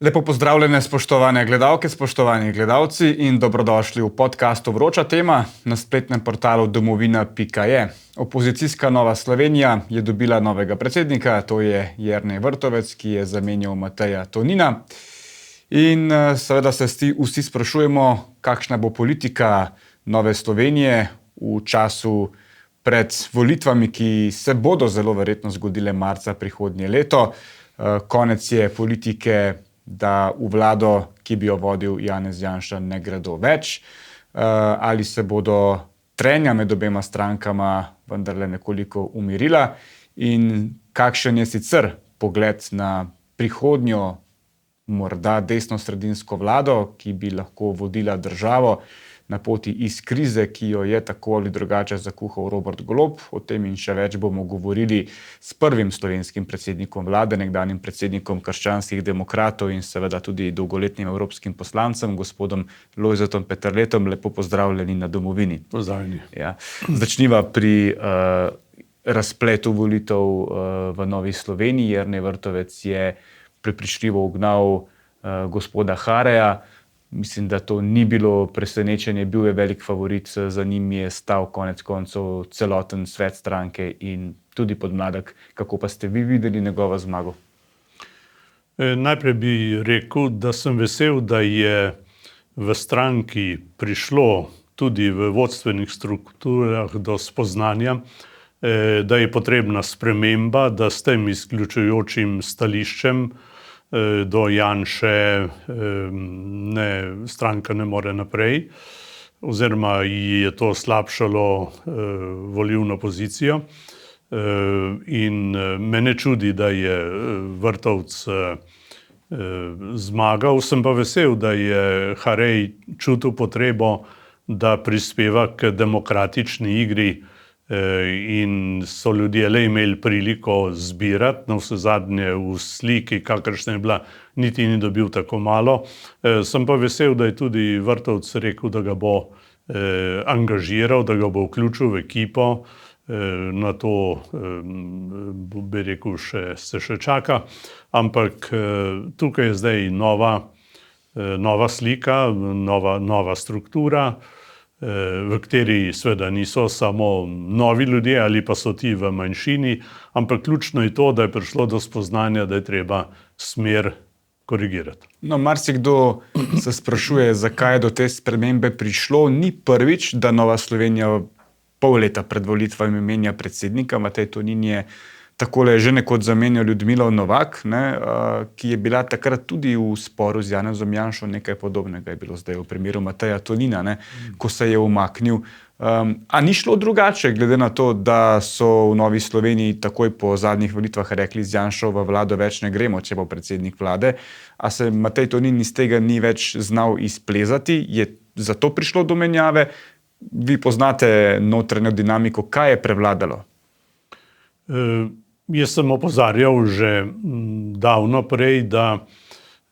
Lepo pozdravljene, spoštovane gledalke, spoštovani gledalci in dobrodošli v podkastu Vroča tema na spletnem portalu domovina.je. Opozicijska Nova Slovenija je dobila novega predsednika, to je Jernej Vrtovec, ki je zamenjal Mateja Tonina. In seveda se vsi sprašujemo, kakšna bo politika Nove Slovenije v času pred volitvami, ki se bodo zelo verjetno zgodile marca prihodnje leto. Konec je politike, da v vlado, ki bi jo vodil Janez Janša, ne gredo več. Ali se bodo trenja med obema strankama vendarle nekoliko umirila in kakšen je sicer pogled na prihodnjo, morda desno-sredinsko vlado, ki bi lahko vodila državo na poti iz krize, ki jo je tako ali drugače zakuhal Robert Golob. O tem in še več bomo govorili s prvim slovenskim predsednikom vlade, nekdanjim predsednikom Krščanskih demokratov in seveda tudi dolgoletnim evropskim poslancem, gospodom Lojzetom Peterletom. Lepo pozdravljeni na Domovini. Pozdravljeni. Ja. Začniva pri razpletu volitev v Novi Sloveniji. Jernej Vrtovec je prepričljivo ugnal gospoda Hareja. Mislim, da to ni bilo presenečenje, bil je velik favorit, za njim je stal konec koncev celoten svet stranke in tudi podmladek. Kako pa ste vi videli njegovo zmago? Najprej bi rekel, da sem vesel, da je v stranki prišlo tudi v vodstvenih strukturah do spoznanja, da je potrebna sprememba, da s tem izključujočim stališčem do Janše stranka ne more naprej, oziroma je to slabšalo volilno pozicijo. In me ne čudi, da je Vrtovec zmagal. Sem pa vesel, da je Harej čutil potrebo, da prispeva k demokratični igri in so ljudje le imeli priliko zbirati, navsezadnje v sliki, kakršna je bila, niti ni dobil tako malo. Sem pa vesel, da je tudi Vrtovec rekel, da ga bo angažiral, da ga bo vključil v ekipo. Na to bi rekel, se še čaka. Ampak tukaj je zdaj nova slika, nova struktura, v kateri seveda niso samo novi ljudje ali pa so ti v manjšini, ampak ključno je to, da je prišlo do spoznanja, da je treba smer korigirati. No, marsikdo se sprašuje, zakaj je do te spremembe prišlo. Ni prvič, da Nova Slovenija pol leta pred volitvami menja predsednika. Matej Tonin je takole že nekoč zamenjal Ljudmilo Novak, ki je bila takrat tudi v sporu z Janezom Janšo. Nekaj podobnega je bilo zdaj v primeru Mateja Tonina, ko se je umaknil. A ni šlo drugače, glede na to, da so v Novi Sloveniji takoj po zadnjih volitvah rekli, z Janšo v vlado več ne gremo, če bo predsednik vlade? A se Matej Tonin iz tega ni več znal izplezati? Je zato prišlo do menjave? Vi poznate notranjo dinamiko, kaj je prevladalo? Jaz sem opozarjal že davno prej, da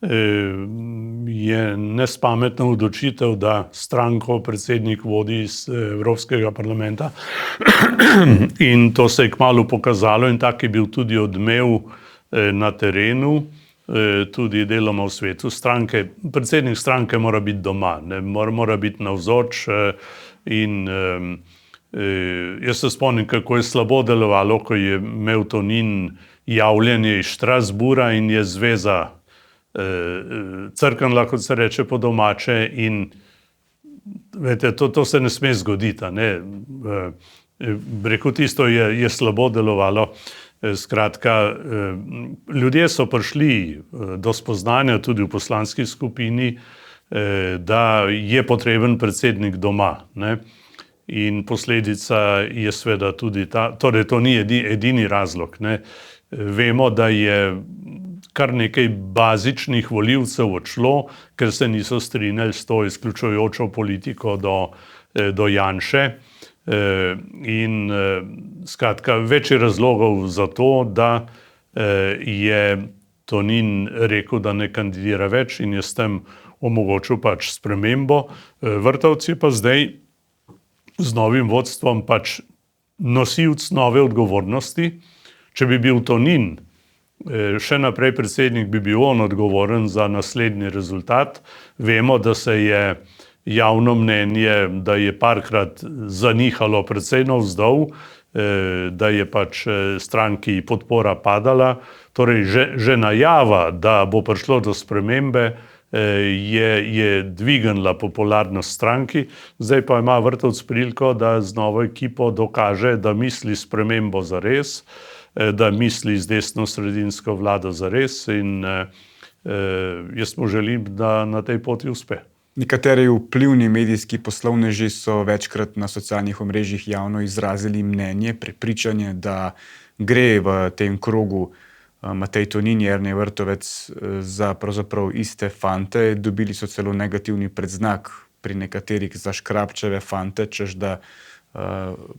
je nespametna odločitev, da stranko predsednik vodi iz Evropskega parlamenta. In to se je kmalu pokazalo in tak je bil tudi odmev na terenu, tudi deloma v svetu stranke. Predsednik stranke mora biti doma, mora biti navzoč in jaz se spomnim, kako je slabo delovalo, ko je imel Tonin javljanje iz Štrasbura in je zveza crknila, kot se reče po domače, in veste, to se ne sme zgoditi. Rekel, tisto je slabo delovalo. Skratka, ljudje so prišli do spoznanja tudi v poslanski skupini, da je potreben predsednik doma. In posledica je seveda tudi ta, torej to ni edini razlog. Vemo, da je kar nekaj bazičnih volivcev odšlo, ker se niso strinjali s to izključujočo politiko do Janše. In skratka, več je razlogov za to, da je Tonin rekel, da ne kandidira več in je s tem omogočil pač spremembo. Vrtovec je pa zdaj z novim vodstvom pač nosilc nove odgovornosti. Če bi bil Tonin še naprej predsednik, bi bil on odgovoren za naslednji rezultat. Vemo, da se je javno mnenje, da je parkrat zanihalo precej navzdol, da je pač stranki podpora padala. Torej, že najava, da bo prišlo do spremembe, je dvignila popularnost stranki. Zdaj pa ima Vrtovec priliko, da z novo ekipo dokaže, da misli spremembo zares, da misli z desno-sredinsko vlado zares in jaz mu želim, da na tej poti uspe. Nekateri vplivni medijski poslovneži so večkrat na socialnih omrežjih javno izrazili mnenje, prepričanje, da gre v tem krogu Matej Tonin, Jernej Vrtovec za pravzaprav iste fante. Dobili so celo negativni predznak pri nekaterih za Škrabčeve fante, češ da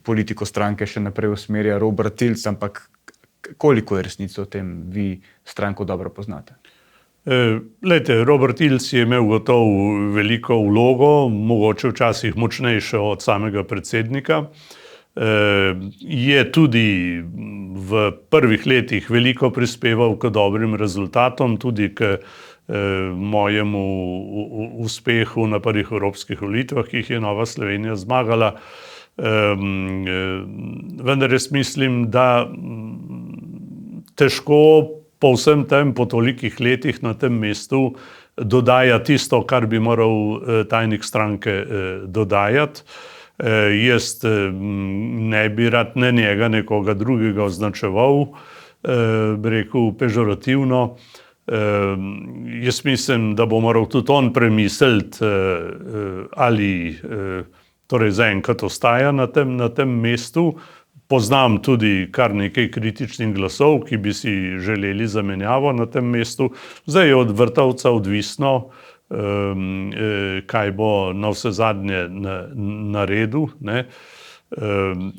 politiko stranke še naprej usmerja Robert Tilc, ampak koliko je resnice o tem, vi stranko dobro poznate? Glejte, Robert Tilc je imel gotovo veliko vlogo, mogoče včasih močnejšo od samega predsednika. Je tudi v prvih letih veliko prispeval k dobrim rezultatom, tudi k mojemu uspehu na prvih evropskih volitvah, ki jih je Nova Slovenija zmagala. Vendar jaz mislim, da težko po vsem tem, po tolikih letih na tem mestu dodaja tisto, kar bi moral tajnik stranke dodajati. Jaz ne bi rad ne njega, nekoga drugega označeval, bi rekel pežorativno. Jaz mislim, da bo moral tudi on premisliti, ali torej zaenkrat ostaja na tem mestu. Poznam tudi kar nekaj kritičnih glasov, ki bi si želeli zamenjavo na tem mestu. Zdaj je od Vrtovca odvisno, kaj bo na vse zadnje naredil.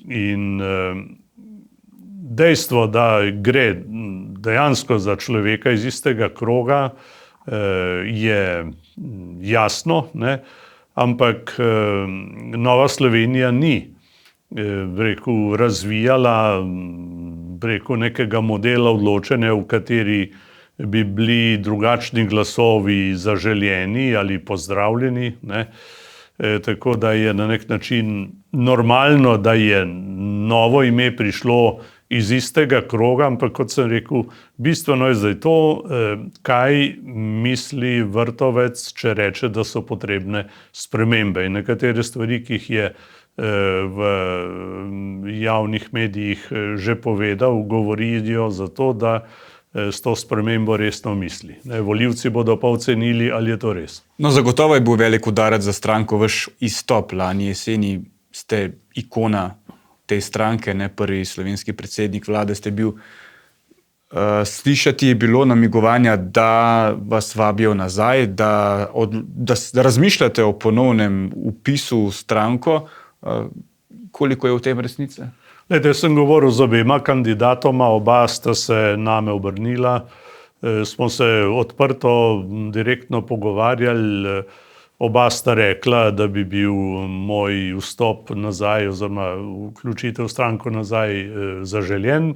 In dejstvo, da gre dejansko za človeka iz istega kroga, je jasno, ampak Nova Slovenija ni razvijala nekega modela odločanja, v kateri bi bili drugačni glasovi zaželjeni ali pozdravljeni. Tako da je na nek način normalno, da je novo ime prišlo iz istega kroga, ampak kot sem rekel, bistveno je zdaj to, kaj misli Vrtovec, če reče, da so potrebne spremembe. In nekatere stvari, ki jih je v javnih medijih že povedal, govorijo za to, da s to spremembo resno misli. Volivci bodo pa ocenili, ali je to res. No, zagotovo je bil velik udarec za stranko vaš izstop. Lani jeseni ste ikona te stranke, prvi slovenski predsednik vlade ste bil. Slišati je bilo namigovanja, da vas vabijo nazaj, da razmišljate o ponovnem vpisu v stranko. Koliko je v tem resnice? Jaz sem govoril z obema kandidatoma, oba sta se name obrnila. Smo se odprto, direktno pogovarjali. Oba sta rekla, da bi bil moj vstop nazaj oziroma vključitev v stranko nazaj zaželjen.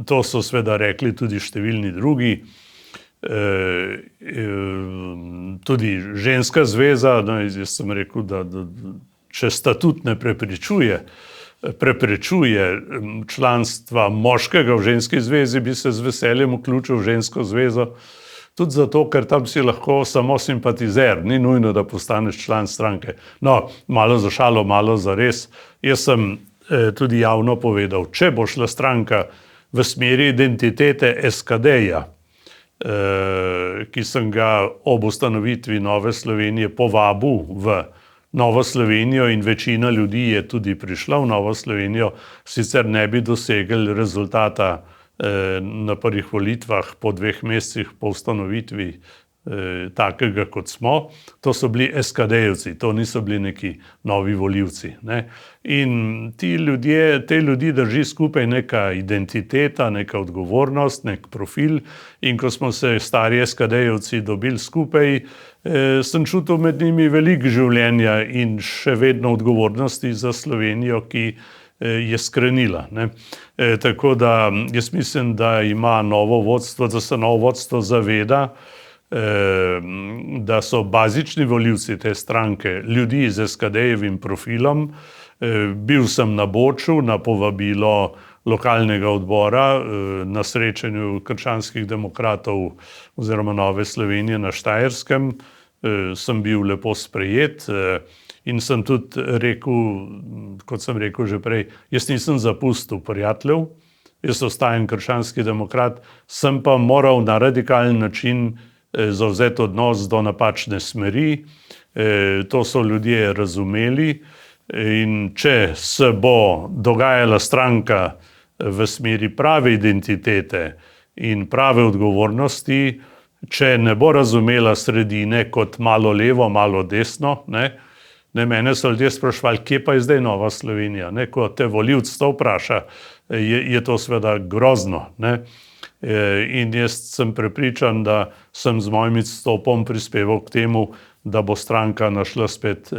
To so seveda rekli tudi številni drugi. Tudi ženska zveza, jaz sem rekel, da če statut ne preprečuje članstva moškega v ženski zvezi, bi se z veseljem vključil v žensko zvezo. Tudi zato, ker tam si lahko samo simpatizer, ni nujno, da postaneš član stranke. No, malo za šalo, malo za res. Jaz sem tudi javno povedal, če bo šla stranka v smeri identitete SKD-ja, ki sem ga ob ustanovitvi Nove Slovenije povabil v Novo Slovenijo in večina ljudi je tudi prišla v Novo Slovenijo, sicer ne bi dosegli rezultata na prvih volitvah po 2 mesecih po ustanovitvi takega, kot smo. To so bili SKD-jevci, to niso bili neki novi volivci. In te ljudi drži skupaj neka identiteta, neka odgovornost, nek profil. In ko smo se stari SKD-jevci dobili skupaj, sem čutil med njimi veliko življenja in še vedno odgovornosti za Slovenijo, ki je skrenila. Ne. Tako da jaz mislim, da ima novo vodstvo, da se novo vodstvo zaveda, da so bazični volivci te stranke ljudi z SKD-jevim profilom. Bil sem na Boču na povabilo lokalnega odbora na srečanju krščanskih demokratov oziroma Nove Slovenije na Štajerskem. Sem bil lepo sprejet in sem tudi rekel, kot sem rekel že prej, jaz nisem zapustil prijateljev, jaz ostajam krščanski demokrat, sem pa moral na radikalen način zavzeti odnos do napačne smeri. To so ljudje razumeli in če se bo dogajala stranka v smeri prave identitete in prave odgovornosti, če ne bo razumela sredine kot malo levo, malo desno, mene so ljudje sprašvali, kje pa je zdaj Nova Slovenija. Ko te volivec to vpraša, je to seveda grozno. In jaz sem prepričan, da sem z mojim izstopom prispeval k temu, da bo stranka našla spet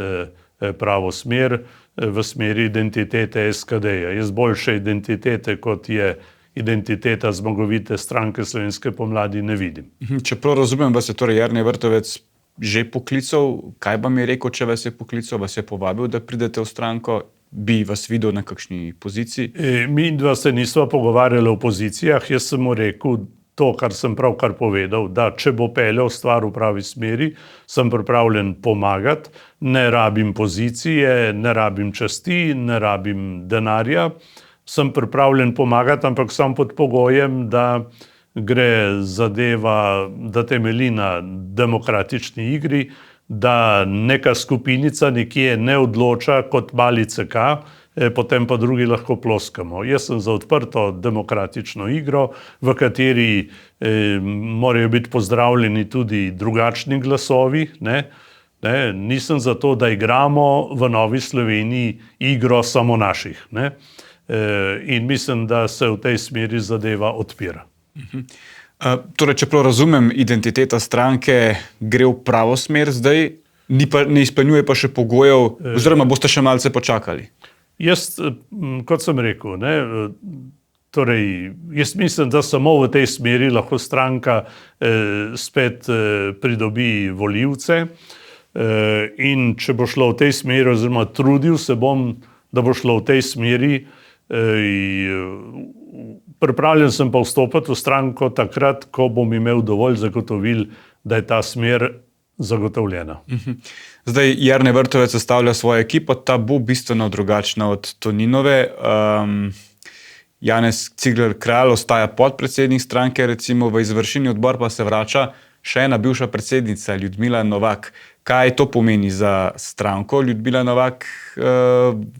pravo smer v smeri identitete SKD-ja. Jaz boljše identitete, kot je identiteta zmagovite stranke Slovenske pomladi, ne vidim. Čeprav razumem, vas je torej Jernej Vrtovec že poklical, kaj vam je rekel, če vas je poklical, vas je povabil, da pridete v stranko, bi vas videl na kakšni poziciji? Mi dva se nisva pogovarjali o pozicijah, jaz sem mu rekel to, kar sem pravkar povedal, da če bo peljal stvar v pravi smeri, sem pripravljen pomagati, ne rabim pozicije, ne rabim časti, ne rabim denarja, sem pripravljen pomagati, ampak sam pod pogojem, da gre zadeva, da temelji na demokratični igri, da neka skupinica nekje ne odloča kot mali CK, potem pa drugi lahko ploskamo. Jaz sem za odprto demokratično igro, v kateri morajo biti pozdravljeni tudi drugačni glasovi. Nisem za to, da igramo v Novi Sloveniji igro samo naših. In mislim, da se v tej smeri zadeva odpira. Torej, čeprav razumem, identiteta stranke gre v pravo smer zdaj, ne izpolnjuje pa še pogojev, oziroma boste še malce počakali? Jaz, kot sem rekel, torej, jaz mislim, da samo v tej smeri lahko stranka spet pridobi volivce in če bo šlo v tej smeri, oziroma trudil se bom, da bo šlo v tej smeri, pripravljen sem pa vstopiti v stranko takrat, ko bom imel dovolj zagotovil, da je ta smer zagotovljena. Zdaj Jernej Vrtovec sestavlja svojo ekipo, ta bo bistveno drugačna od Toninove. Janez Cigler Kralj ostaja podpredsednik stranke, recimo v izvršilni odbor pa se vrača še ena bivša predsednica, Ljudmila Novak. Kaj to pomeni za stranko? Ljudmila Novak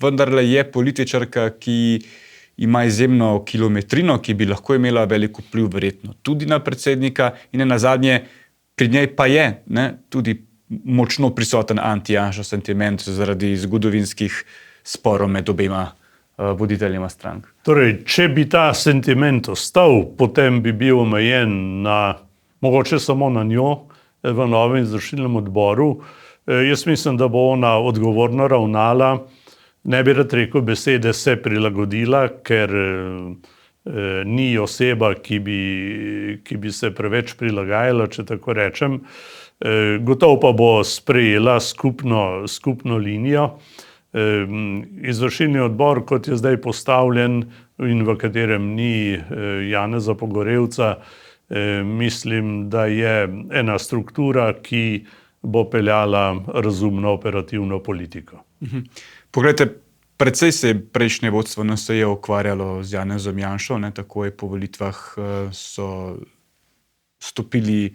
vendarle je političarka, ki ima izjemno kilometrino, ki bi lahko imela veliko vpliv verjetno tudi na predsednika in nazadnje pri njej pa je tudi močno prisoten anti-Janša sentiment zaradi zgodovinskih sporov med obema voditeljima strank. Torej, če bi ta sentiment ostal, potem bi bil omejen na, mogoče samo na njo v novem izvršilnem odboru. Jaz mislim, da bo ona odgovorno ravnala. Ne bi rad rekel besede se prilagodila, ker ni oseba, ki bi se preveč prilagajala, če tako rečem. Gotovo pa bo sprejela skupno linijo. Izvršilni odbor, kot je zdaj postavljen in v katerem ni Janeza Pogorevca, mislim, da je ena struktura, ki bo peljala razumno operativno politiko. Poglejte, precej se je prejšnje vodstvo NSi ukvarjalo z Janezom Janšo, takoj po volitvah so stopili,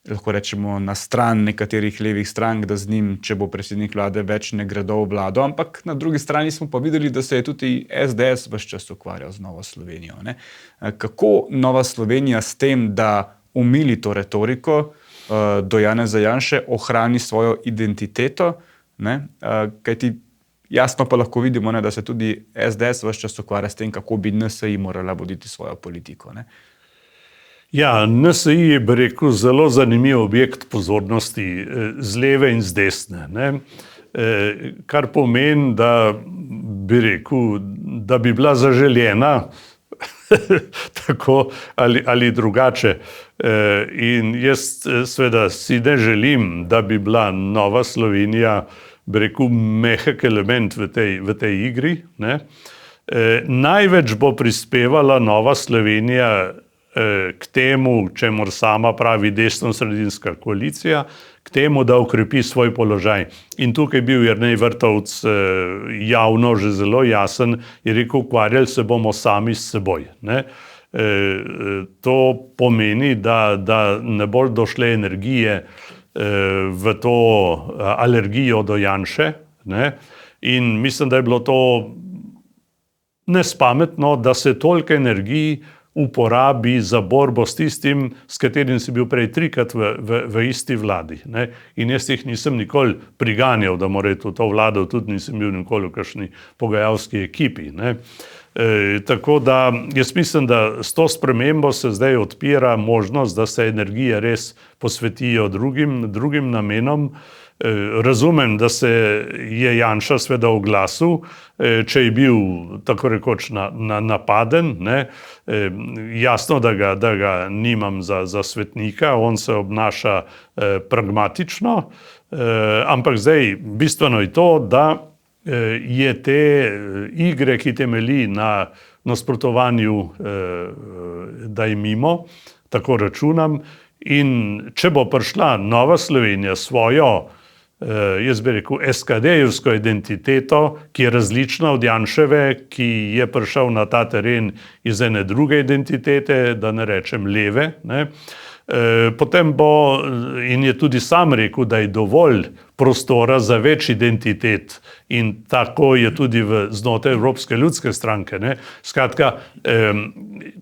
lahko rečemo, na stran nekaterih levih strank, da z njim, če bo predsednik vlade, več ne gredo v vlado, ampak na drugi strani smo pa videli, da se je tudi SDS ves čas ukvarjal z Novo Slovenijo. Kako Nova Slovenija s tem, da umili to retoriko do Janeza Janše, ohrani svojo identiteto, kajti jasno pa lahko vidimo, da se tudi SDS ves čas ukvarja s tem, kako bi NSi morala voditi svojo politiko. Ja, NSi je, bi rekel, zelo zanimiv objekt pozornosti z leve in z desne. Kar pomeni, da bi rekel, da bi bila zaželjena tako ali drugače. In jaz seveda si ne želim, da bi bila Nova Slovenija, bi rekel, mehek element v tej igri, ne. Največ bo prispevala Nova Slovenija k temu, čemur sama pravi desno-sredinska koalicija, k temu, da ukrepi svoj položaj. In tukaj je bil Jernej Vrtovec javno že zelo jasen, je rekel, ukvarjali se bomo sami s seboj, ne. To pomeni, da ne bo došle energije v to alergijo do Janše, ne. In mislim, da je bilo to nespametno, da se toliko energij uporabi za borbo s tistim, s katerim si bil prej 3-krat v isti vladi, ne. In jaz jih nisem nikoli priganjal, da mora v to vlado, tudi nisem bil nikoli v kakšni pogajalski ekipi, ne. Tako da jaz mislim, da s to spremembo se zdaj odpira možnost, da se energije res posvetijo drugim namenom. Razumem, da se je Janša sveda oglasil, če je bil tako rekoč napaden, ne. Jasno, da ga nimam za svetnika, on se obnaša pragmatično, ampak zdaj bistveno je to, da je te igre, ki temelji na nasprotovanju, da je mimo, tako računam, in če bo prišla Nova Slovenija svojo, jaz bi rekel, SKD-jevsko identiteto, ki je različna od Janševe, ki je prišel na ta teren iz ene druge identitete, da ne rečem leve, ne. Potem bo, in je tudi sam rekel, da je dovolj prostora za več identitet, in tako je tudi znotraj Evropske ljudske stranke, ne. Skratka,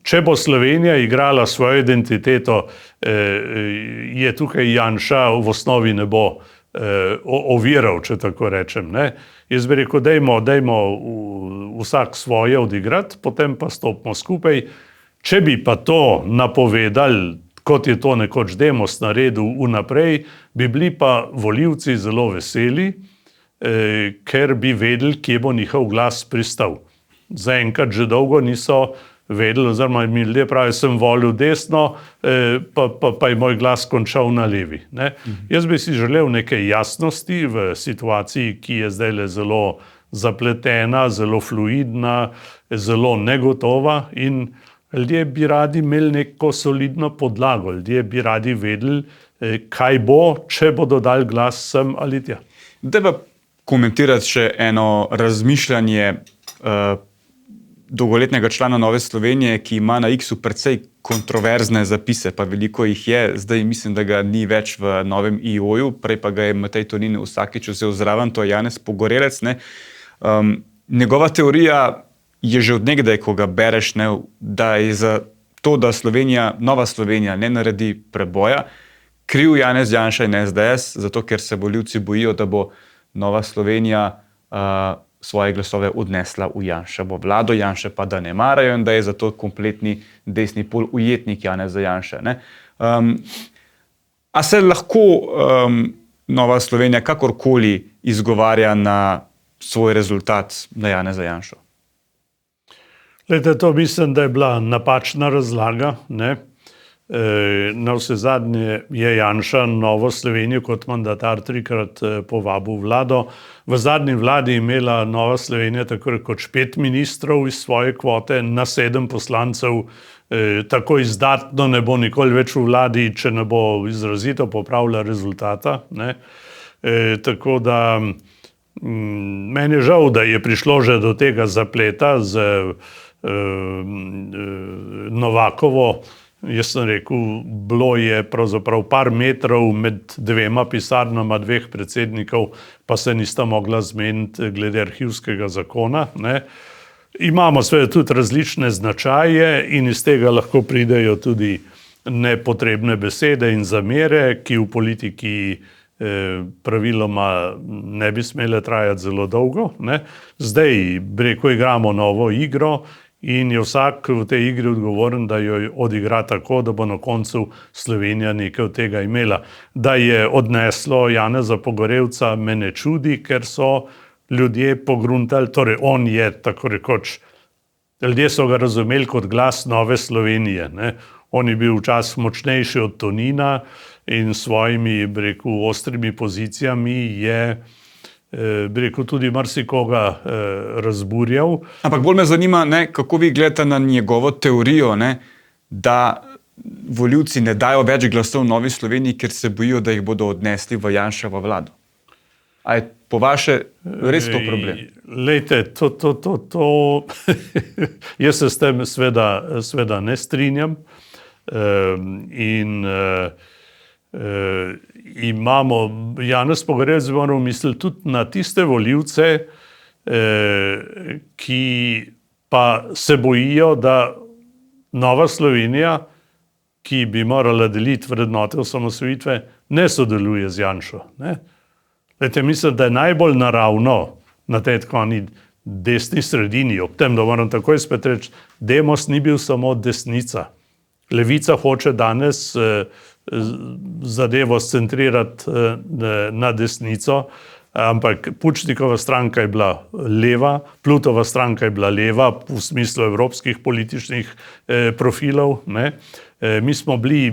če bo Slovenija igrala svojo identiteto, je tukaj Janša v osnovi ne bo oviral, če tako rečem, ne. Jaz bi rekel, dajmo vsak svoje odigrati, potem pa stopimo skupaj. Če bi pa to napovedali, kot je to nekoč Demos naredil vnaprej, bi bili pa volivci zelo veseli, ker bi vedeli, kje bo njihov glas pristal. Zaenkrat že dolgo niso vedeli, oziroma mi ljudje pravijo, sem volil desno, pa je moj glas končal na levi, ne. Jaz bi si želel neke jasnosti v situaciji, ki je zdajle zelo zapletena, zelo fluidna, zelo negotova, in ljudje bi radi imeli neko solidno podlago, ljudje bi radi vedeli, kaj bo, če bodo dali glas sem ali tja. Daj pa komentirati še eno razmišljanje dolgoletnega člana Nove Slovenije, ki ima na X-u precej kontroverzne zapise, pa veliko jih je, zdaj mislim, da ga ni več v novem IO-ju, prej pa ga je Matej Tonin vsakič vzel zraven, to je Janez Pogorelec, ne. Njegova teorija je že od nekdaj, ko ga bereš, ne, da je za to, da Nova Slovenija ne naredi preboja, kriv Janez Janša in SDS, zato ker se volivci bojijo, da bo Nova Slovenija svoje glasove odnesla v Janševo vlado, Janše pa da ne marajo in da je zato kompletni desni pol ujetnik Janeza Janše, ne. A se lahko Nova Slovenija kakorkoli izgovarja na svoj rezultat na Janeza Janšo? Glejte, to mislim, da je bila napačna razlaga, ne. Navsezadnje je Janša Novo Slovenijo kot mandatar 3-krat povabil vlado. V zadnji vladi je imela Nova Slovenija tako rekoč 5 ministrov iz svoje kvote na 7 poslancev. Tako izdatno ne bo nikoli več v vladi, če ne bo izrazito popravila rezultata, ne. Tako da meni je žal, da je prišlo že do tega zapleta z Novakovo. Jaz sem rekel, bilo je pravzaprav par metrov med 2 pisarnama 2 predsednikov, pa se nista mogla zmeniti glede arhivskega zakona, ne. Imamo seveda tudi različne značaje in iz tega lahko pridejo tudi nepotrebne besede in zamere, ki v politiki praviloma ne bi smele trajati zelo dolgo, ne. Zdaj, rekel, igramo novo igro in je vsak v tej igri odgovoren, da jo odigra tako, da bo na koncu Slovenija nekaj od tega imela. Da je odneslo Janeza Pogorelca, me ne čudi, ker so ljudje pogruntali, torej on je tako rekoč, ljudje so ga razumeli kot glas nove Slovenije. Ne. On je bil včasih močnejši od Tonina in s svojimi, bi rekel, ostrimi pozicijami je, bi rekel, tudi marsikoga razburjal. Ampak bolj me zanima, ne, kako vi gledate na njegovo teorijo, ne, da volivci ne dajo več glasov Novi Sloveniji, ker se bojijo, da jih bodo odnesli v Janševo vlado. A je po vaše res to problem? Lejte, jaz se s tem sveda ne strinjam. Imamo, Janez Pogorelc moral misliti tudi na tiste volivce, ki pa se bojijo, da Nova Slovenija, ki bi morala deliti vrednote osamosvojitve, ne sodeluje z Janšo. Ne? Lejte, mislim, da je najbolj naravno na tej takoni desni sredini, ob tem, da moram takoj spet reči, Demos ni bil samo desnica. Levica hoče danes zadevo scentrirati na desnico, ampak Pučnikova stranka je bila leva, Plutova stranka je bila leva v smislu evropskih političnih profilov. Ne? Mi smo bili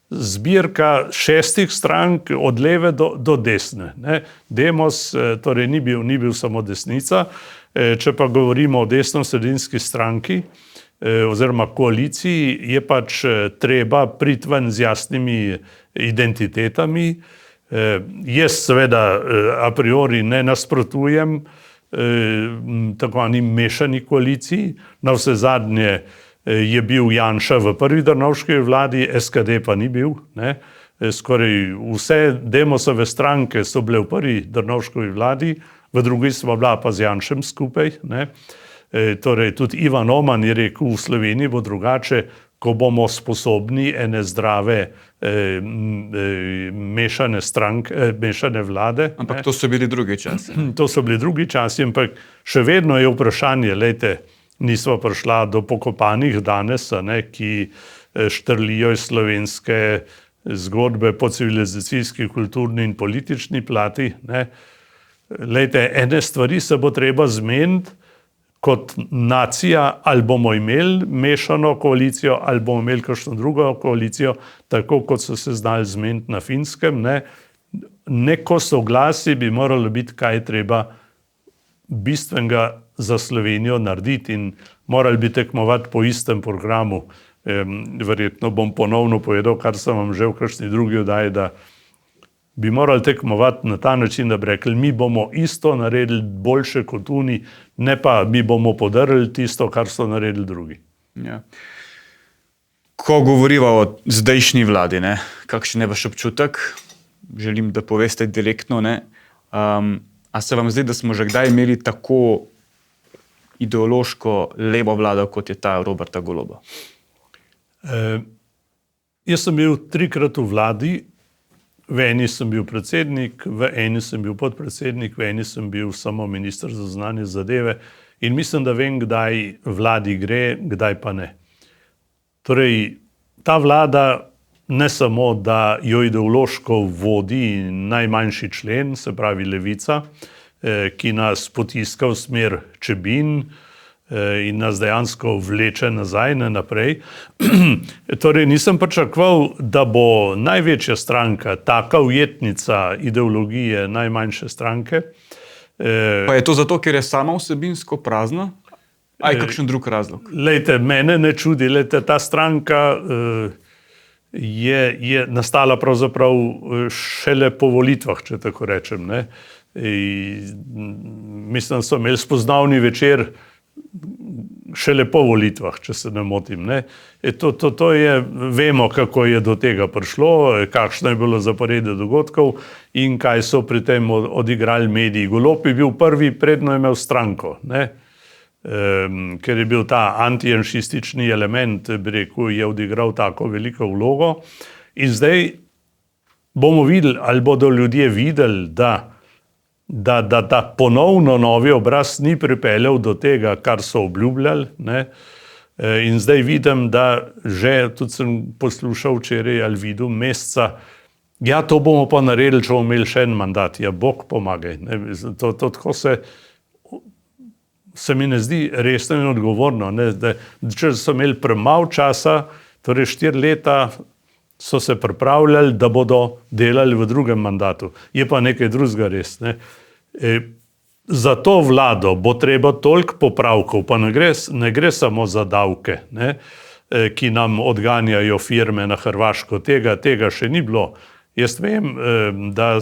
zbirka 6 strank od leve do desne. Ne? Demos torej ni bil samo desnica. Če pa govorimo o desno-sredinski stranki oziroma koaliciji, je pač treba priti ven z jasnimi identitetami. Jaz seveda a priori ne nasprotujem tako ani mešani koaliciji. Navsezadnje je bil Janša v prvi Drnovškovi vladi, SKD pa ni bil. Ne? Skoraj vse Demosove stranke so bile v prvi Drnovškovi vladi, v drugi smo bila pa z Janšem skupaj. Ne? Torej tudi Ivan Oman je rekel, v Sloveniji bo drugače, ko bomo sposobni ene zdrave mešane vlade. Ampak to so bili drugi časi. To so bili drugi časi, ampak še vedno je vprašanje, lejte, nismo prišla do pokopanih danes, ne, ki štrlijo iz slovenske zgodbe po civilizacijski, kulturni in politični plati. Ne. Lejte, ene stvari se bo treba zmeniti, kot nacija, ali bomo imeli mešano koalicijo, ali bomo imeli kakšno drugo koalicijo, tako kot so se znali zmeniti na Finskem. Ne. Neko soglasje bi moralo biti, kaj je treba bistvenega za Slovenijo narediti in morali bi tekmovati po istem programu. Verjetno bom ponovno povedal, kar sem vam že v kakšni drugi oddaji, da bi morali tekmovati na ta način, da bi rekli, mi bomo isto naredili boljše kot oni, ne pa mi bomo podarili tisto, kar so naredili drugi. Ja. Ko govoriva o zdajšnji vladi, ne, kakšen je vaš občutek? Želim, da poveste direktno. Ne. A se vam zdi, da smo že kdaj imeli tako ideološko levo vlado, kot je ta Roberta Goloba? Jaz sem bil 3-krat v vladi. V eni sem bil predsednik, v eni sem bil podpredsednik, v eni sem bil samo minister za zunanje zadeve in mislim, da vem, kdaj vladi gre, kdaj pa ne. Torej, ta vlada ne samo, da jo ideološko vodi najmanjši člen, se pravi Levica, ki nas potiska v smer Čebin in nas dejansko vleče nazaj, ne naprej. Torej, nisem pričakoval, da bo največja stranka, taka ujetnica ideologije najmanjše stranke. Pa je to zato, ker je sama vsebinsko prazna? A je kakšen drug razlog? Lejte, mene ne čudi, lejte, ta stranka je nastala pravzaprav šele po volitvah, če tako rečem. Ne? Mislim, da so imeli spoznavni večer šele po volitvah, če se ne motim. Ne? To je, vemo, kako je do tega prišlo, kakšno je bilo zaporedje dogodkov in kaj so pri tem odigrali mediji. Golob je bil prvi, predno je imel stranko. Ne? Ker je bil ta antijanšistični element, bi rekel, je odigral tako veliko vlogo. In zdaj bomo videli, ali bodo ljudje videli, da ponovno novi obraz ni pripeljal do tega, kar so obljubljali. Ne? In zdaj vidim, da že, tudi sem poslušal včeraj ali videl Mesca, Ja, to bomo pa naredili, če bomo imeli še en mandat. Ja, Bog pomagaj. To tako se mi ne zdi resno in odgovorno. Ne? Če so imeli premalo časa, torej 4 leta, so se pripravljali, da bodo delali v drugem mandatu. Je pa nekaj drugega res. Ne? Za to vlado bo treba toliko popravkov, pa ne gre samo za davke, ne? Ki nam odganjajo firme na Hrvaško. Tega še ni bilo. Jaz vem, da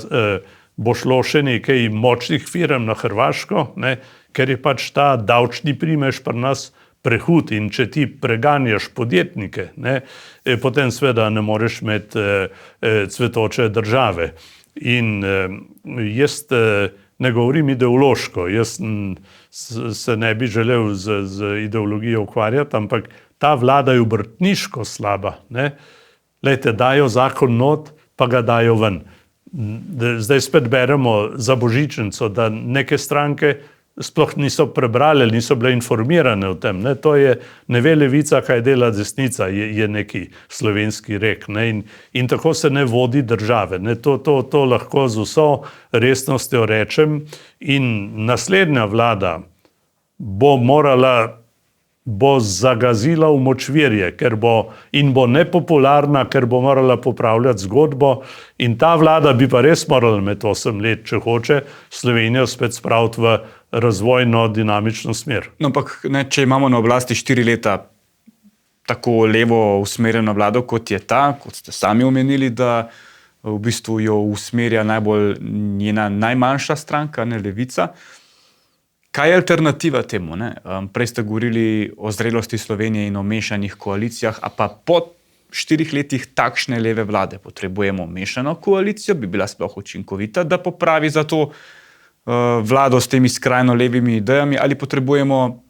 bo šlo še nekaj močnih firm na Hrvaško, ne, ker je pač ta davčni primež pri nas prehud in če ti preganjaš podjetnike, ne, potem seveda ne moreš imeti cvetoče države. In jaz ne govorim ideološko, jaz se ne bi želel z ideologijo ukvarjati, ampak ta vlada je obrtniško slaba. Ne. Lejte, dajo zakon not, pa ga dajo ven. Zdaj spet beremo za božičnico, da neke stranke sploh niso prebrali, niso bile informirane o tem. Ne? To je, ne ve levica, kaj dela desnica, je neki slovenski rek. Ne? In tako se ne vodi države. Ne? To lahko z vso resnostjo rečem. In naslednja vlada bo zagazila v močvirje, in bo nepopularna, ker bo morala popravljati zgodbo. In ta vlada bi pa res morala imeti 8 let, če hoče Slovenijo spet spraviti v razvojno dinamično smer. No, ampak če imamo na oblasti 4 leta tako levo usmerjeno vlado, kot je ta, kot ste sami omenili, da v bistvu jo usmerja najbolj njena najmanjša stranka, ne Levica. Kaj je alternativa temu? Ne? Prej ste govorili o zrelosti Slovenije in o mešanih koalicijah, a pa po 4 letih takšne leve vlade potrebujemo mešano koalicijo, bi bila sploh učinkovita, da popravi za to vlado s temi skrajno levimi idejami, ali potrebujemo,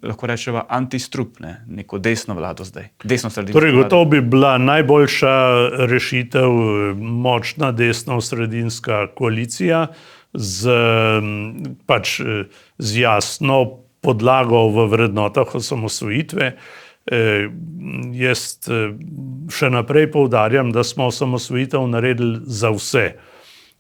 lahko rečemo, antistrup, ne? Neko desno vlado zdaj. Torej, gotovo bi bila najboljša rešitev močna desno-sredinska koalicija, z jasno podlago v vrednotah osamosvojitve. Jaz še naprej poudarjam, da smo osamosvojitev naredili za vse.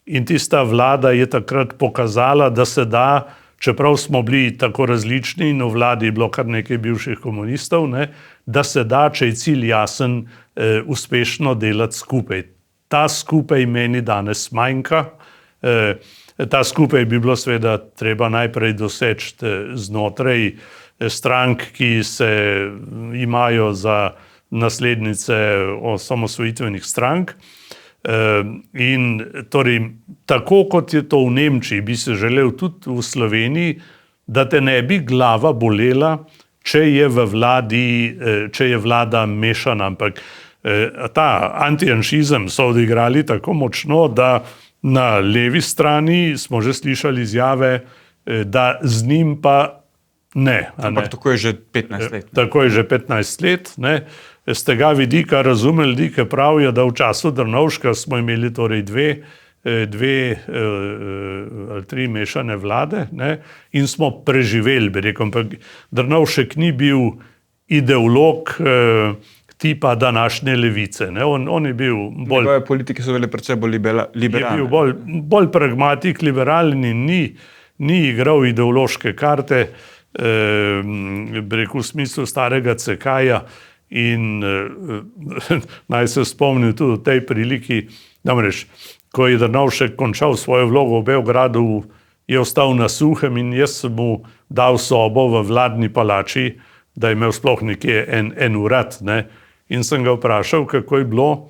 In tista vlada je takrat pokazala, da se da, čeprav smo bili tako različni in v vladi je bilo kar nekaj bivših komunistov, ne, da se da, če je cilj jasen, uspešno delati skupaj. Ta skupaj meni danes manjka. Ta skupaj bi bilo seveda treba najprej doseči znotraj strank, ki se imajo za naslednice osamosvojitvenih strank. In torej, tako kot je to v Nemčiji, bi se želel tudi v Sloveniji, da te ne bi glava bolela, če je vlada mešana. Ampak ta antijanšizem so odigrali tako močno, da na levi strani smo že slišali izjave, da z njim pa ne. Ampak tako je že 15 let. Tako je že 15 let. Ne. Z tega vidika razumem ljudi, ki pravijo, da v času Drnovška smo imeli torej dve ali 3 mešane vlade, ne, in smo preživeli, bi rekel. Ampak Drnovšek ni bil ideolog tipa današnje levice. Ne. On je bil bolj... Njegove politike so bile predvsej bolj liberalne. Je bil bolj pragmatik, liberalen in ni igral ideološke karte, bi rekel, v smislu starega CK-ja. In naj se spomnim tudi v tej priliki, namreč, ko je Drnovšek končal svojo vlogo v Beogradu, je ostal na suhem in jaz sem mu dal sobo v vladni palači, da je imel sploh nekje en urad. Ne. In sem ga vprašal, kako je bilo,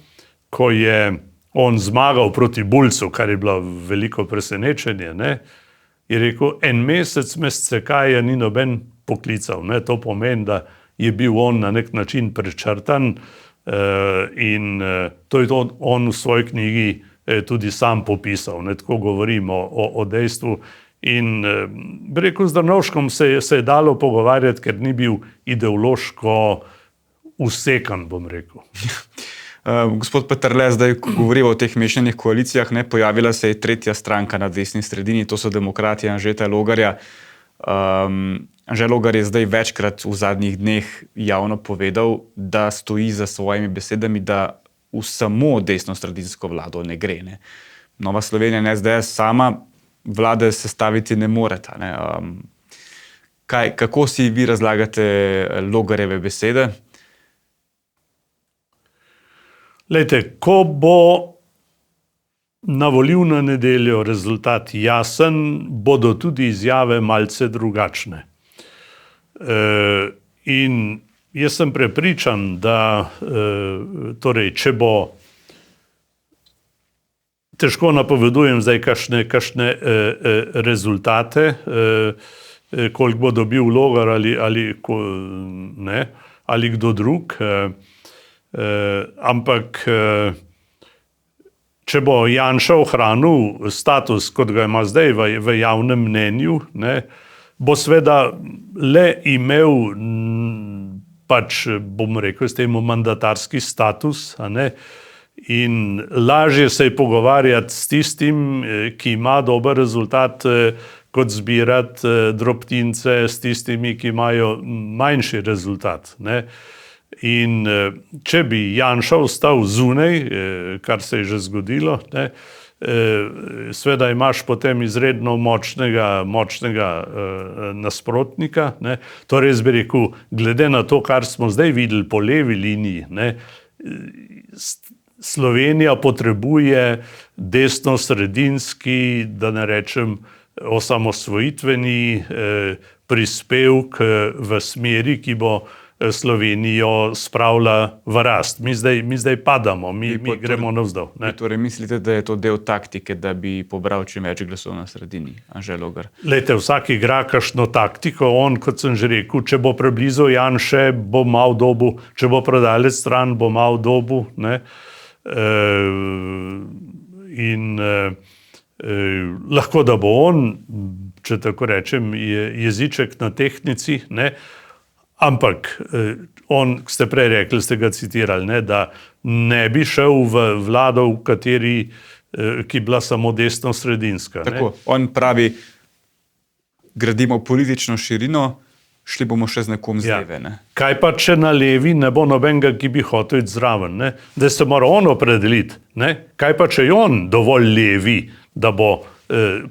ko je on zmagal proti Bulcu, kar je bilo veliko presenečenje. Ne. Je rekel, 1 mesec me s CK-ja ni noben poklical. Ne. To pomeni, da je bil on na nek način prečrtan in to je to on v svoji knjigi tudi sam popisal. Ne. Tako govorimo o dejstvu. In bi rekel, z Drnovškom se je dalo pogovarjati, ker ni bil ideološko usekan, bom rekel. Gospod Peterle, zdaj govorimo o teh mešanih koalicijah, ne, pojavila se je tretja stranka na desni sredini, to so demokrati Anžeta Logarja. Anže Logar je zdaj večkrat v zadnjih dneh javno povedal, da stoji za svojimi besedami, da v samo desno-sredinsko vlado ne gre. Ne. Nova Slovenija in SDS sama vlade sestaviti ne moreta. Ne. Kako si vi razlagate Logarjeve besede? Lejte, ko bo na volilno nedeljo rezultat jasen, bodo tudi izjave malce drugačne. In jaz sem prepričan, da torej, če bo, težko napovedujem zdaj kakšne rezultate, koliko bo dobil Logar ali kdo drug, ampak če bo Janša ohranil status, kot ga ima zdaj v javnem mnenju, ne, bo seveda le imel pač, bom rekel, s tem mandatarski status, a ne, in lažje se je pogovarjati s tistim, ki ima dober rezultat, kot zbirati drobtince s tistimi, ki imajo manjši rezultat. Ne. In če bi Janša ostal zunaj, kar se je že zgodilo, ne, seveda imaš potem izredno močnega nasprotnika. Ne. Torej, jaz bi rekel, glede na to, kar smo zdaj videli po levi liniji, ne, Slovenija potrebuje desno-sredinski, da ne rečem, osamosvojitveni prispevek v smeri, ki bo Slovenijo spravila v rast. Mi zdaj padamo, mi gremo navzdol. Torej mislite, da je to del taktike, da bi pobral čim več glasov na sredini, Anže Logar? Lejte, vsak igra kakšno taktiko, on, kot sem že rekel, če bo preblizu Janše, bo mal dobu, če bo predalec stran, bo mal dobu, ne. Lahko da bo on, če tako rečem, jeziček na tehtnici, ne, ampak on, ste prej rekli, ste ga citirali, ne, da ne bi šel v vlado, v kateri, ki bila samo desno-sredinska. Tako, on pravi, gradimo politično širino, šli bomo še z nekom z leve. Ne. Kaj pa, če na levi ne bo nobenega, ki bi hotel iti zraven, ne? Da se mora on opredeliti. Ne? Kaj pa, če je on dovolj levi, da bo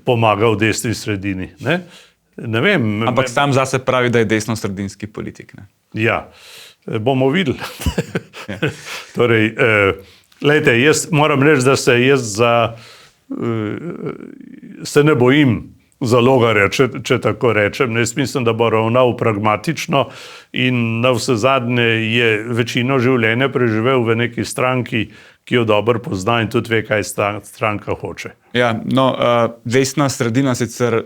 pomagal desni sredini? Ne? Ne vem. Ampak sam zase pravi, da je desno-sredinski politik. Ne? Ja, bomo videli. Torej, lejte, jaz moram reči, da se jaz se ne bojim za Logarja, če tako rečem. Jaz mislim, da bo ravnal pragmatično in na vse zadnje je večino življenja preživel v neki stranki, ki jo dobro pozna in tudi ve, kaj stranka hoče. Ja, no, desna sredina sicer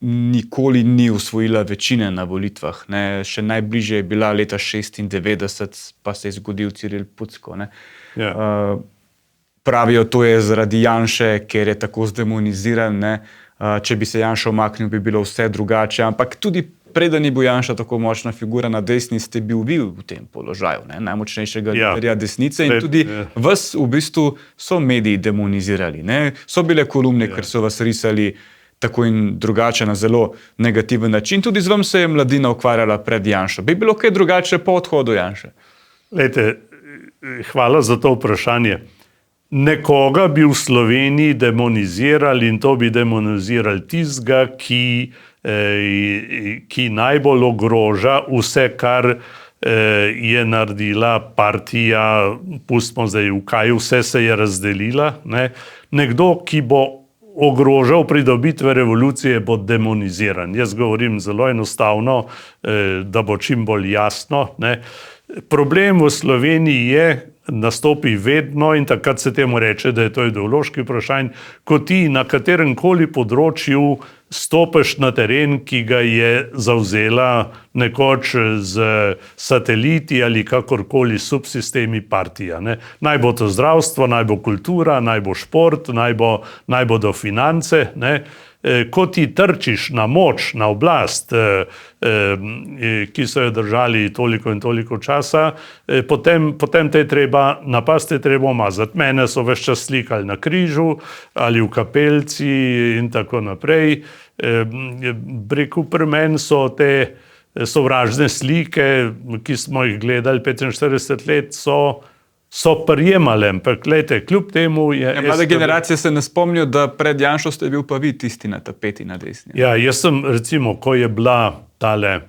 nikoli ni osvojila večine na volitvah. Ne. Še najbližje je bila leta 1996, pa se je zgodil Ciril Pucko. Ne. Ja. Pravijo, to je zaradi Janše, ker je tako zdemoniziran. Ne. Če bi se Janša umaknil, bi bilo vse drugače. Ampak tudi preden je bil Janša tako močna figura na desni, ste bil vi v tem položaju, ne? Najmočnejšega liderja desnice in tudi vas v bistvu so mediji demonizirali. Ne? So bile kolumne, ker so vas risali tako in drugače na zelo negativen način. Tudi z vam se je mladina ukvarjala pred Janšo. Bi bilo kaj drugače po odhodu Janše? Lejte, hvala za to vprašanje. Nekoga bi v Sloveniji demonizirali in to bi demonizirali tistega, ki najbolj ogroža vse, kar je naredila partija, pustimo zdaj, v kaj vse se je razdelila. Ne? Nekdo, ki bo ogrožal pridobitve revolucije, bo demoniziran. Jaz govorim zelo enostavno, da bo čim bolj jasno. Ne? Problem v Sloveniji je, nastopi vedno in takrat se temu reče, da je to ideološki vprašanj, ko ti na katerem koli področju stopiš na teren, ki ga je zavzela nekoč z sateliti ali kakorkoli subsistemi partija. Ne? Naj bo to zdravstvo, naj bo kultura, naj bo šport, naj bodo finance. Ne? Ko ti trčiš na moč, na oblast, ki so jo držali toliko in toliko časa, potem te je treba napasti, te je treba umazati. Mene so ves čas slikali na križu ali v kapelci in tako naprej. Rekel, pri meni so te sovražne slike, ki smo jih gledali 45 let, so so prijemale, ampak gledajte, kljub temu je... Mlade generacije se ne spomnijo, da pred Janšo ste bil pa vi tisti na tapeti na desni. Ja, jaz sem recimo, ko je bila tale,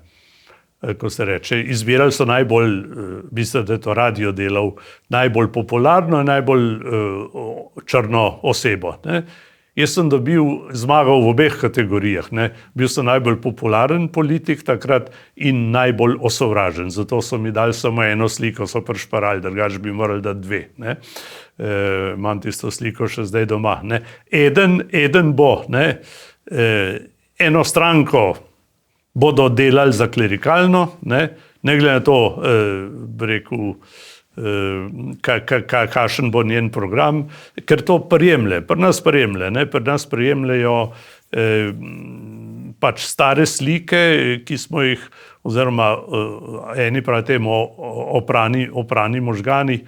ko se reče, izbirali so najbolj, mislim, da je to radio delal, najbolj popularno in najbolj črno osebo. Ne? Jaz sem zmagal v obeh kategorijah. Ne? Bil sem najbolj popularen politik takrat in najbolj osovražen. Zato so mi dali samo eno sliko, so prišparali, drugače bi morali dati dve. Ne? Imam tisto sliko še zdaj doma. Ne? Eden bo, ne? Eno stranko bodo delali za klerikalno, ne glede na to, rekel, kakšen bo njen program, ker to prijemlje, pri nas prijemljajo pač stare slike, ki smo jih, oziroma eni pravi temu oprani možgani.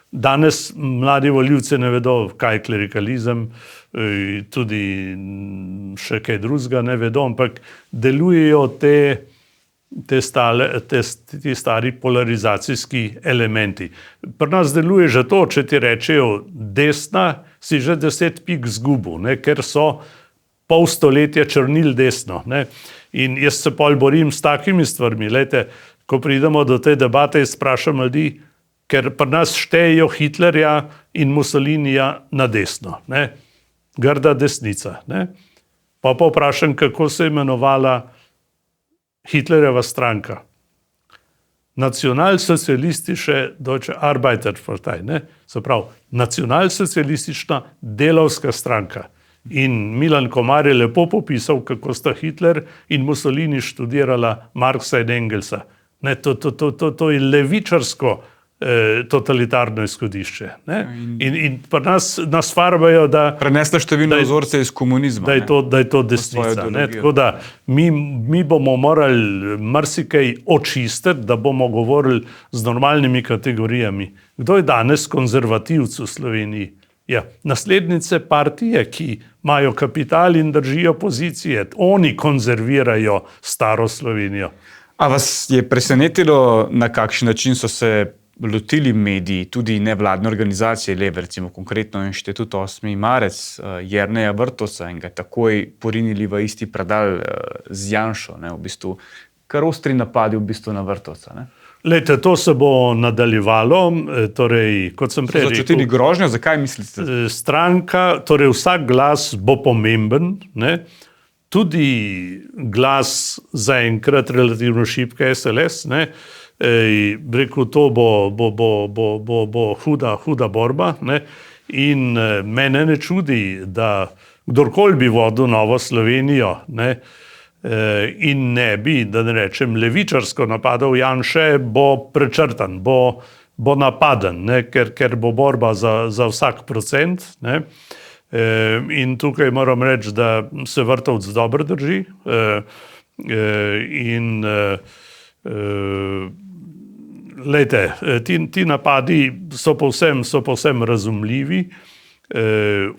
Danes mladi volivci ne vedo, kaj je klerikalizem, tudi še kaj drugega ne vedo, ampak delujejo ti stari polarizacijski elementi. Pri nas deluje že to, če ti rečejo desna, si že 10 pik zgubil, ker so pol stoletja črnili desno. Ne? In jaz se pol borim s takimi stvarmi. Lejte, ko pridemo do te debate, jaz sprašam ljudi, ker pri nas štejejo Hitlerja in Mussolinija na desno. Ne? Grda desnica. Ne? Pa vprašam, kako se je imenovala Hitlerjeva stranka. Nacionalsocialistische Deutsche Arbeiterpartei. Se pravi, nacionalsocialistična delavska stranka. In Milan Komar je lepo popisal, kako sta Hitler in Mussolini študirala Marxa in Engelsa. To je levičarsko totalitarno izhodišče. In pri nas farbajo, da... Prenesla številne vzorce iz komunizma. Da je to desnica. Tako da mi bomo morali marsikaj očistiti, da bomo govorili z normalnimi kategorijami. Kdo je danes konzervativc v Sloveniji? Ja, naslednice partije, ki imajo kapital in držijo pozicije. Oni konzervirajo staro Slovenijo. A vas je presenetilo, na kakšen način so se lotili mediji, tudi nevladne organizacije, recimo konkretno Inštitut 8. marec, Jerneja Vrtovca, in ga takoj porinili v isti predal z Janšo, v bistvu kar ostri napadi v bistvu na Vrtovca. Lejte, to se bo nadaljevalo, torej, kot sem prej rekel... So začutili grožnjo, zakaj mislite? Stranka, torej vsak glas bo pomemben, tudi glas zaenkrat relativno šibka SLS, rekel, to bo huda borba, in mene ne čudi, da kdorkoli bi vodil Novo Slovenijo, in ne bi, da ne rečem, levičarsko napadal Janše, bo prečrtan, bo napaden, ker bo borba za vsak procent. In tukaj moram reči, da se Vrtovec dobro drži in lejte, ti napadi so povsem razumljivi.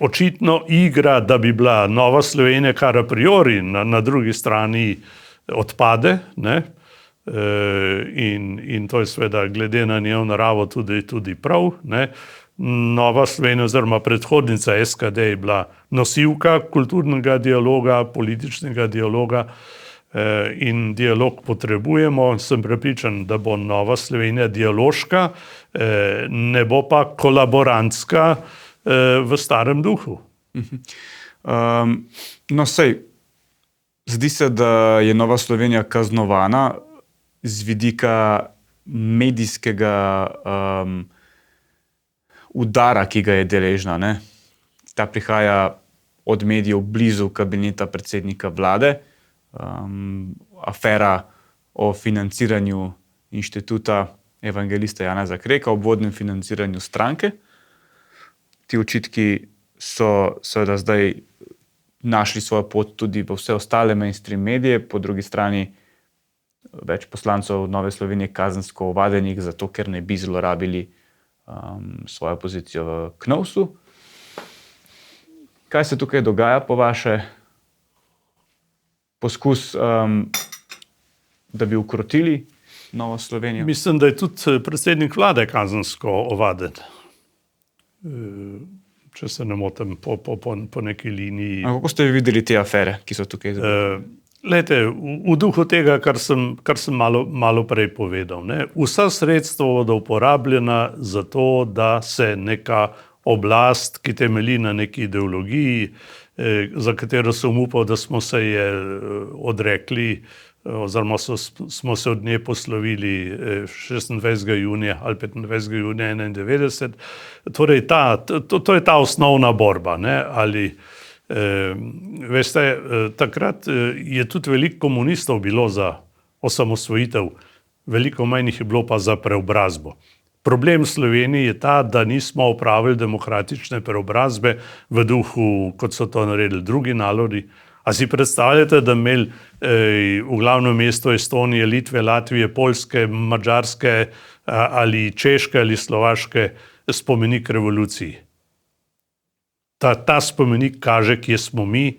Očitno igra, da bi bila Nova Slovenija kar a priori na drugi strani odpade, in to je seveda glede na njeno naravo tudi prav. Nova Slovenija oziroma predhodnica SKD je bila nosilka kulturnega dialoga, političnega dialoga, in dialog potrebujemo. Sem prepričan, da bo Nova Slovenija dialoška, ne bo pa kolaborantska v starem duhu. No, sej, zdi se, da je Nova Slovenija kaznovana z vidika medijskega udara, ki ga je deležna. Ta prihaja od medijev blizu kabineta predsednika vlade. Afera o financiranju Inštituta evangelista Janeza Kreka, obvodnem financiranju stranke. Ti očitki so seveda zdaj našli svojo pot tudi v vse ostale mainstream medije, po drugi strani več poslancev Nove Slovenije kazensko ovadenih, zato ker ne bi zlorabili svojo pozicijo v KNOVS-u. Kaj se tukaj dogaja po vaše? Poskus, da bi ukrotili Novo Slovenijo? Mislim, da je tudi predsednik vlade kazensko ovaden. Če se ne motim, po neki liniji. Kako ste videli te afere, ki so tukaj izbruhnile? Lejte, v duhu tega, kar sem malo prej povedal. Ne? Vsa sredstva bodo uporabljena za to, da se neka oblast, ki temelji na neki ideologiji, za katero sem upal, da smo se je odrekli, oziroma smo se od nje poslovili 26. junija ali 25. junija 1991. Torej, to je ta osnovna borba. Ne? Ali, veste, takrat je tudi veliko komunistov bilo za osamosvojitev, veliko manj jih je bilo pa za preobrazbo. Problem Slovenije je ta, da nismo opravili demokratične preobrazbe v duhu, kot so to naredili drugi narodi. A si predstavljate, da imeli v glavnem mestu Estonije, Litve, Latvije, Poljske, Madžarske ali Češke ali Slovaške spomenik revoluciji? Ta spomenik kaže, kje smo mi,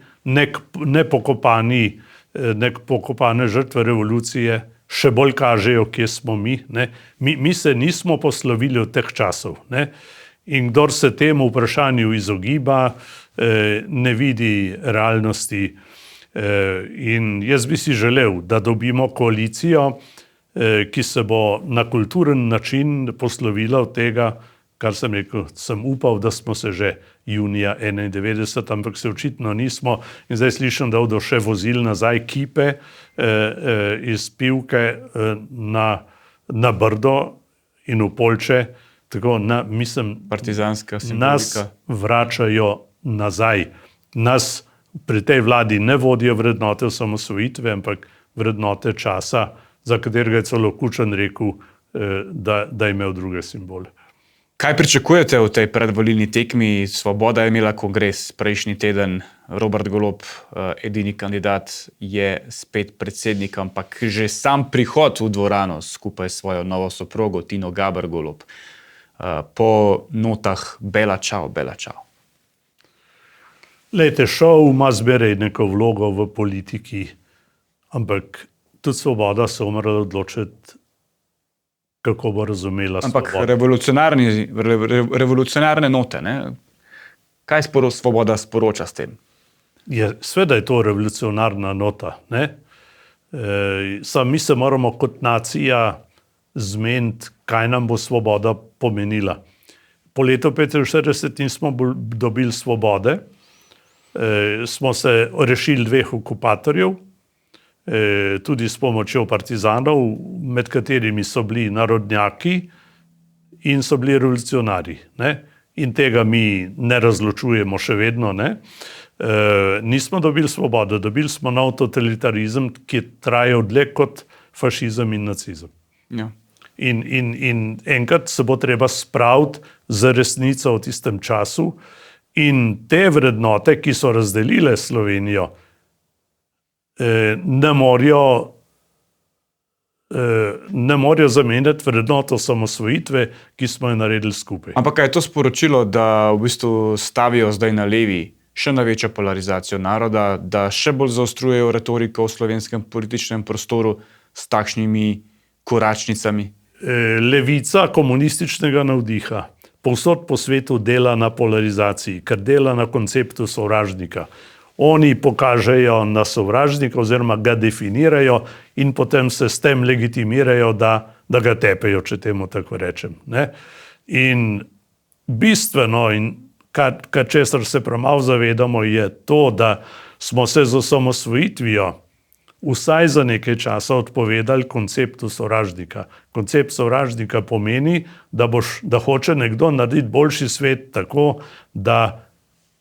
nepokopane žrtve revolucije, še bolj kažejo, kje smo mi. Ne? Mi se nismo poslovili od teh časov. Ne? In kdor se temu vprašanju izogiba, ne vidi realnosti. In jaz bi si želel, da dobimo koalicijo, ki se bo na kulturen način poslovila od tega, kar sem rekel, sem upal, da smo se že junija 1991, ampak se očitno nismo. In zdaj slišim, da bodo še vozili nazaj kipe iz Pivke na Brdo in v Poljče. Tako, mislim, partizanska simbolika. Nas vračajo nazaj. Nas pri tej vladi ne vodijo vrednote osamosvojitve, ampak vrednote časa, za katerega je celo Kučan rekel, da je imel druge simbole. Kaj pričakujete v tej predvolilni tekmi? Svoboda je imela kongres prejšnji teden, Robert Golob, edini kandidat, je spet predsednik, ampak že sam prihod v dvorano skupaj s svojo novo soprogo Tino Gaber Golob po notah Bela čao, Bela čao. Lejte, šov ima zmeraj neko vlogo v politiki, ampak tudi Svoboda se morala odločiti, kako bo razumela ampak Svoboda. revolucionarne note, ne? Kaj Svoboda sporoča s tem? Sveda je to revolucionarna nota. Ne? Mi se moramo kot nacija zmeniti, kaj nam bo svoboda pomenila. Po letu 1945 nismo dobili svobode, smo se rešili dveh okupatorjev, tudi s pomočjo partizanov, med katerimi so bili narodnjaki in so bili revolucionarji. Ne? In tega mi ne razločujemo še vedno. Ne? Nismo dobili svobode, dobili smo nov totalitarizem, ki je trajal dlje kot fašizem in nacizem. Ja. In enkrat se bo treba spraviti za resnico v tistem času in te vrednote, ki so razdelile Slovenijo, ne morajo zamenjati vrednoto osamosvojitve, ki smo jo naredili skupaj. Ampak kaj je to sporočilo, da v bistvu stavijo zdaj na levi še na večjo polarizacijo naroda, da še bolj zaostrujejo retoriko v slovenskem političnem prostoru s takšnimi koračnicami? Levica komunističnega navdiha povsod po svetu dela na polarizaciji, ker dela na konceptu sovražnika. Oni pokažejo na sovražnika oziroma ga definirajo in potem se s tem legitimirajo, da ga tepejo, če temu tako rečem. Ne? In bistveno, in kar česar se premalo zavedamo, je to, da smo se z osamosvojitvijo vsaj za nekaj časa odpovedali konceptu sovražnika. Koncept sovražnika pomeni, da hoče nekdo narediti boljši svet tako, da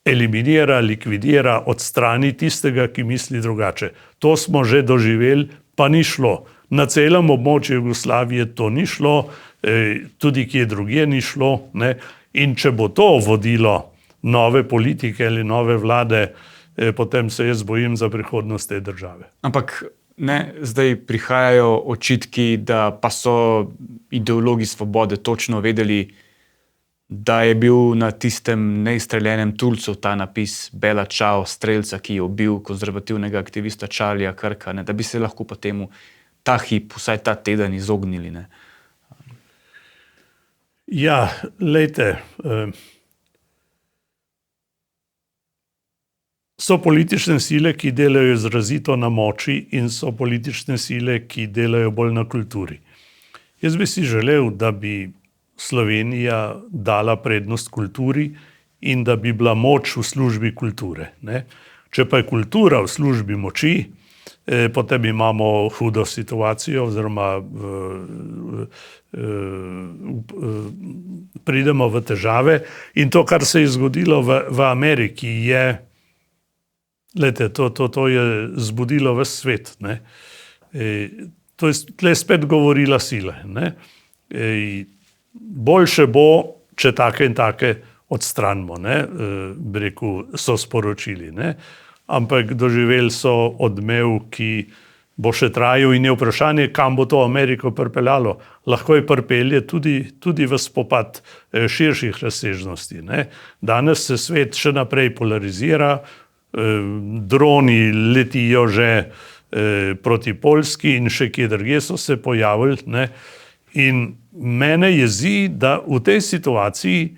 eliminira, likvidira, odstrani tistega, ki misli drugače. To smo že doživeli, pa ni šlo. Na celem območju Jugoslavije to ni šlo, tudi kje drugje ni šlo. Ne? In če bo to vodilo nove politike ali nove vlade, potem se jaz bojim za prihodnost te države. Ampak ne, zdaj prihajajo očitki, da pa so ideologi Svobode točno vedeli, da je bil na tistem neizstreljenem tulcu ta napis Bela čao, strelca, ki je ubil konzervativnega aktivista Charlieja Kirka, ne, da bi se lahko po temu ta hip, vsaj ta teden izognili? Ne? Ja, lejte, so politične sile, ki delajo izrazito na moči in so politične sile, ki delajo bolj na kulturi. Jaz bi si želel, da bi Slovenija dala prednost kulturi in da bi bila moč v službi kulture. Ne? Če pa je kultura v službi moči, potem imamo hudo situacijo oziroma pridemo v težave. In to, kar se je zgodilo v Ameriki, je, lejte, to je zbudilo ves svet. Ne? To je tle spet govorila sila. Ne? Boljše bo, če take in take odstranimo, ne? Bi rekel, so sporočili. Ne? Ampak doživeli so odmev, ki bo še trajal in je vprašanje, kam bo to Ameriko pripeljalo. Lahko je pripelje tudi v spopad širših razsežnosti. Ne? Danes se svet še naprej polarizira, droni letijo že proti Poljski in še kje drugje so se pojavili. Ne? In mene jezi, da v tej situaciji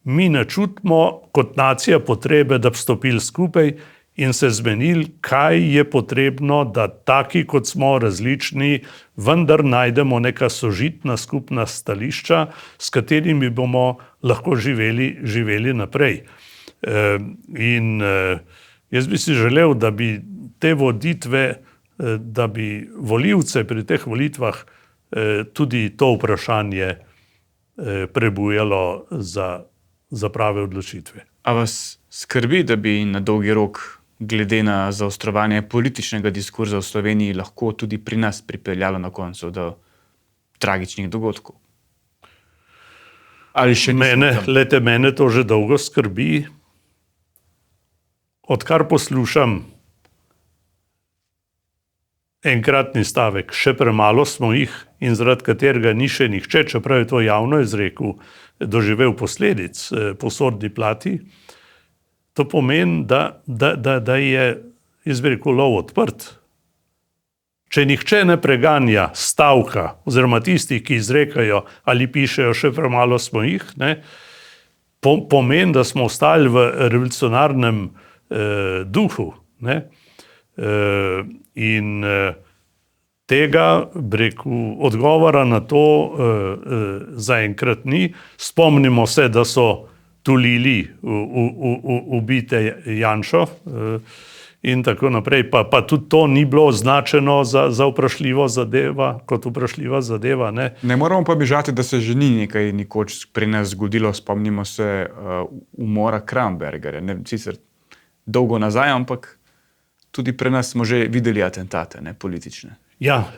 mi ne čutimo kot nacija potrebe, da bi stopili skupaj in se zmenili, kaj je potrebno, da taki, kot smo različni, vendar najdemo neka sožitna skupna stališča, s katerimi bomo lahko živeli naprej. Jaz bi si želel, da bi te volitve, da bi volivce pri teh volitvah tudi to vprašanje prebujalo za prave odločitve. A vas skrbi, da bi na dolgi rok, glede na zaostrovanje političnega diskurza v Sloveniji, lahko tudi pri nas pripeljalo na koncu do tragičnih dogodkov? Ali še mene to že dolgo skrbi. Odkar poslušam enkratni stavek, še premalo smo jih, in zaradi katerega ni še nihče, čeprav je to javno izrekel, doživel posledic po sodni plati, to pomeni, da je, jaz bi rekel, lov odprt. Če nihče ne preganja stavka, oziroma tistih, ki izrekajo ali pišejo, še premalo smo jih, ne, pomeni, da smo ostali v revolucionarnem duhu. Ne. In tega, bi rekel, odgovora na to zaenkrat ni. Spomnimo se, da so tulili ubite Janšo in tako naprej, pa tudi to ni bilo označeno za vprašljivo zadeva, kot vprašljiva zadeva. Ne. Ne moramo pa bežati, da se že ni nekaj nikoč pri nas zgodilo. Spomnimo se umora Krambergerja. Ne, sicer dolgo nazaj, ampak tudi pri nas smo že videli atentate, ne, politične. Ja,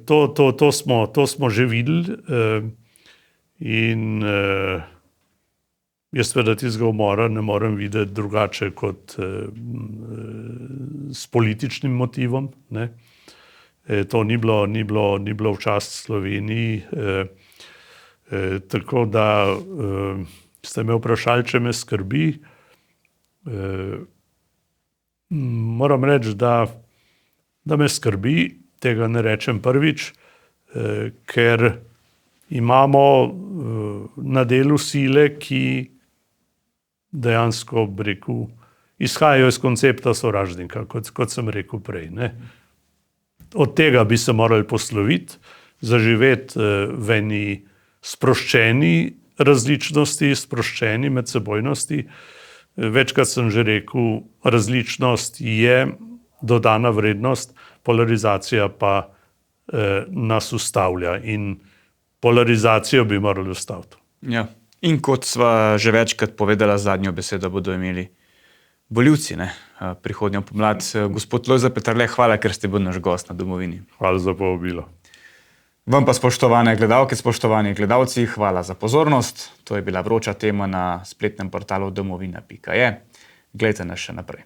to smo že videli in jaz seveda tistega umora ne morem videti drugače kot s političnim motivom. Ne. To ni bilo v čast Sloveniji. Tako da ste me vprašali, če me skrbi. Moram reči, da me skrbi, tega ne rečem prvič, ker imamo na delu sile, ki dejansko, bi rekel, izhajajo iz koncepta sovražnika, kot sem rekel prej. Ne. Od tega bi se morali posloviti, zaživeti v eni sproščeni različnosti, sproščeni medsebojnosti. Večkrat sem že rekel, različnost je dodana vrednost, polarizacija pa nas ustavlja in polarizacijo bi morali ustaviti. Ja. In kot sva že večkrat povedala, zadnjo besedo bodo imeli volivci, ne, prihodnjo pomlad. Gospod Lojze Peterle, hvala, ker ste bili naš gost na Domovini. Hvala za povabilo. Vam pa, spoštovane gledalke, spoštovani gledalci, hvala za pozornost. To je bila vroča tema na spletnem portalu domovina.je. Glejte nas še naprej.